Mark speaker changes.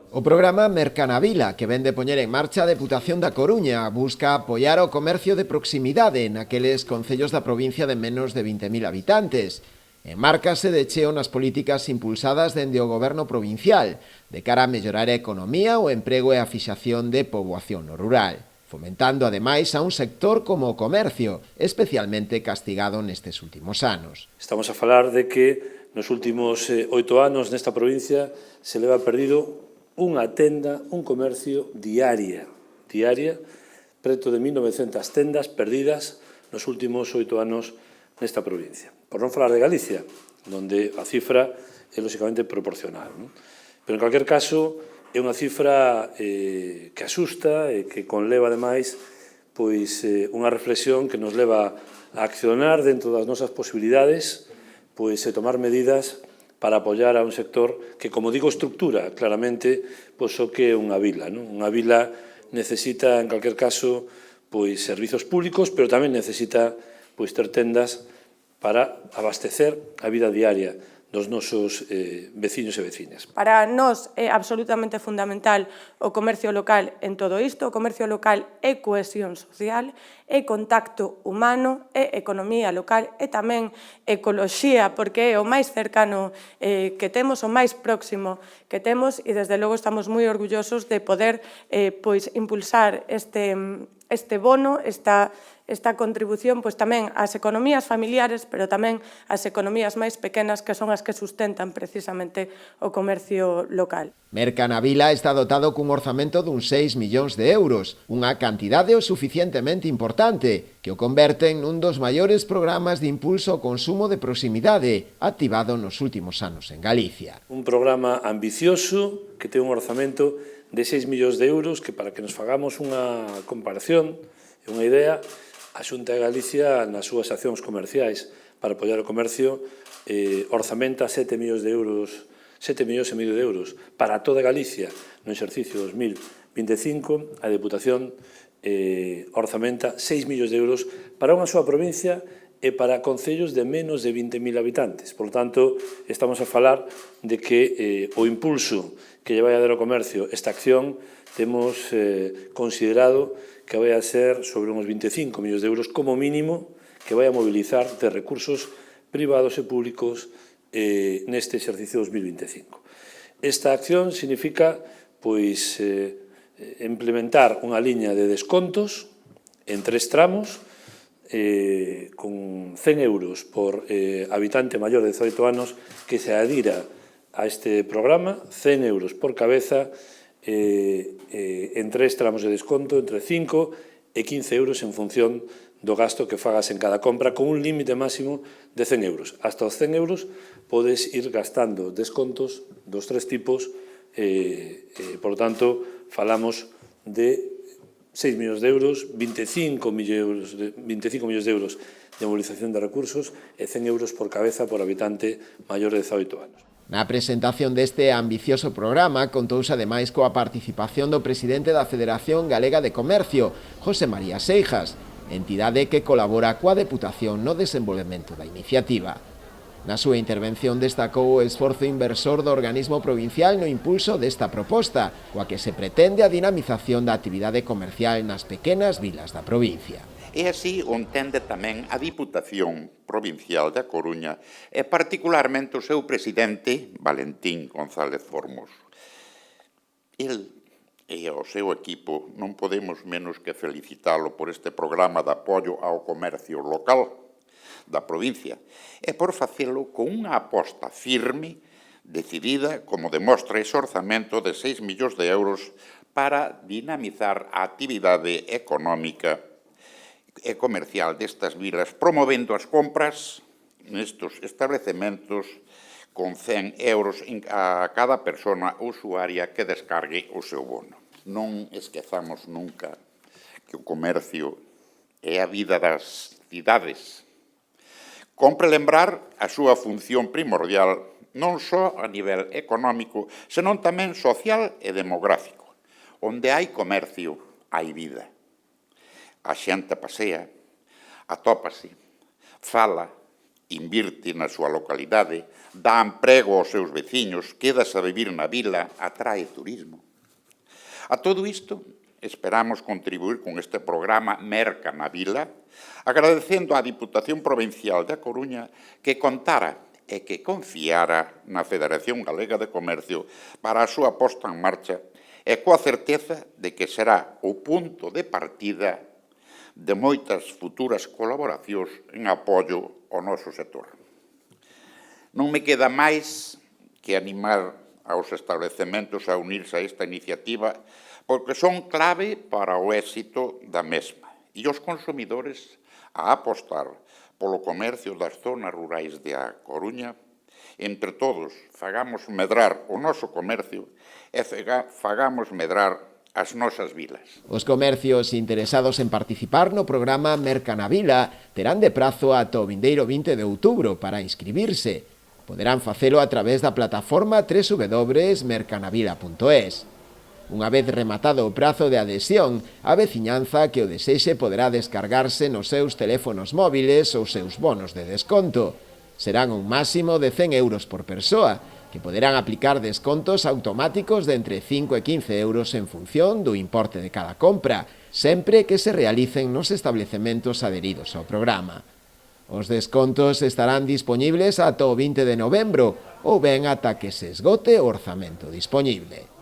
Speaker 1: O programa Mercanavila, que ven de poñer en marcha a Deputación da Coruña, busca apoiar o comercio de proximidade naqueles concellos da provincia de menos de 20.000 habitantes. Enmárcase de cheo nas políticas impulsadas dende o goberno provincial, de cara a mellorar a economía, o emprego e a fixación de poboación no rural, fomentando ademais a un sector como o comercio, especialmente castigado nestes últimos anos.
Speaker 2: Estamos a falar de que nos últimos 8 anos nesta provincia se leva perdido unha tenda, un comercio diaria, preto de 1.900 tendas perdidas nos últimos 8 anos nesta provincia. Por non falar de Galicia, onde a cifra é lóxicamente proporcional. Pero, en calquer caso, é unha cifra que asusta e que conleva, ademais, unha reflexión que nos leva a accionar dentro das nosas posibilidades e tomar medidas para apoiar a un sector que, como digo, estructura claramente o que é unha vila. Unha vila necesita, en calquer caso, servizos públicos, pero tamén necesita ter tendas para abastecer a vida diaria dos nosos veciños e veciñas.
Speaker 3: Para nós é absolutamente fundamental o comercio local en todo isto. O comercio local é cohesión social, é contacto humano, é economía local, é tamén ecoloxía, porque é o máis cercano que temos, o máis próximo que temos, e desde logo estamos moi orgullosos de poder impulsar este bono, esta contribución tamén ás economías familiares, pero tamén ás economías máis pequenas, que son as que sustentan precisamente o comercio local.
Speaker 1: Mercanavila está dotado cun orzamento duns 6 millóns de euros, unha cantidade o suficientemente importante, que o converten nun dos maiores programas de impulso ao consumo de proximidade activado nos últimos anos en Galicia.
Speaker 2: Un programa ambicioso que ten un orzamento de 6 millóns de euros, que, para que nos fagamos unha comparación e unha idea, a Xunta de Galicia, nas súas accións comerciais para apoiar o comercio, orzamenta 7 millóns de euros, 7 millóns e medio de euros para toda Galicia no exercicio 2025. A Deputación orzamenta 6 millóns de euros para unha súa provincia e para concellos de menos de 20.000 habitantes. Por tanto, estamos a falar de que o impulso que lle vai a dar ao comercio esta acción temos considerado que vai a ser sobre uns 25 millóns de euros como mínimo, que vai a mobilizar de recursos privados e públicos neste exercicio 2025. Esta acción significa implementar unha liña de descontos en 3 tramos, con 100 euros por habitante maior de 18 anos que se adhira a este programa, 100 euros por cabeza, en 3 tramos de desconto, entre 5 e 15 euros en función do gasto que fagas en cada compra, con un límite máximo de 100 euros. Hasta os 100 euros podes ir gastando descontos dos 3 tipos, por tanto, falamos de 6 millóns de euros, 25 millóns de euros de mobilización de recursos e 100 euros por cabeza por habitante maior de 18 anos.
Speaker 1: Na presentación deste ambicioso programa contouse ademais coa participación do presidente da Federación Galega de Comercio, José María Seijas, entidade que colabora coa Deputación no desenvolvemento da iniciativa. Na súa intervención destacou o esforzo inversor do organismo provincial no impulso desta proposta, coa que se pretende a dinamización da actividade comercial nas pequenas vilas da provincia.
Speaker 4: E así o entende tamén a Diputación Provincial da Coruña e particularmente o seu presidente, Valentín González Formos. El e o seu equipo non podemos menos que felicitalo por este programa de apoio ao comercio local da provincia e por facelo con unha aposta firme, decidida, como demostra ese orzamento de 6 millóns de euros para dinamizar a actividade económica e comercial destas vilas, promovendo as compras nestes establecementos con 100 euros a cada persona usuaria que descargue o seu bono. Non esquezamos nunca que o comercio é a vida das cidades. Compre lembrar a súa función primordial non só a nivel económico, senón tamén social e demográfico. Onde hai comercio, hai vida. A xente pasea, atópase, fala, invirte na súa localidade, dá emprego aos seus veciños, quédase a vivir na vila, atrae turismo. A todo isto, esperamos contribuir con este programa Merca na Vila, agradecendo á Diputación Provincial da Coruña que contara e que confiara na Federación Galega de Comercio para a súa posta en marcha e coa certeza de que será o punto de partida de moitas futuras colaboracións en apoio ao noso sector. Non me queda máis que animar aos establecementos a unirse a esta iniciativa porque son clave para o éxito da mesma e os consumidores a apostar polo comercio das zonas rurais de A Coruña. Entre todos, fagamos medrar o noso comercio e fagamos medrar as nosas vilas.
Speaker 1: Os comercios interesados en participar no programa Merca na Vila terán de prazo ata o vindeiro 20 de outubro para inscribirse. Poderán facelo a través da plataforma www.mercanavila.es. Unha vez rematado o prazo de adhesión, a veciñanza que o desexe poderá descargarse nos seus teléfonos móviles ou seus bonos de desconto. Serán un máximo de 100 euros por persoa, que poderán aplicar descontos automáticos de entre 5 e 15 euros en función do importe de cada compra, sempre que se realicen nos establecementos adheridos ao programa. Os descontos estarán dispoñibles ata o 20 de novembro ou ben ata que se esgote o orzamento dispoñible.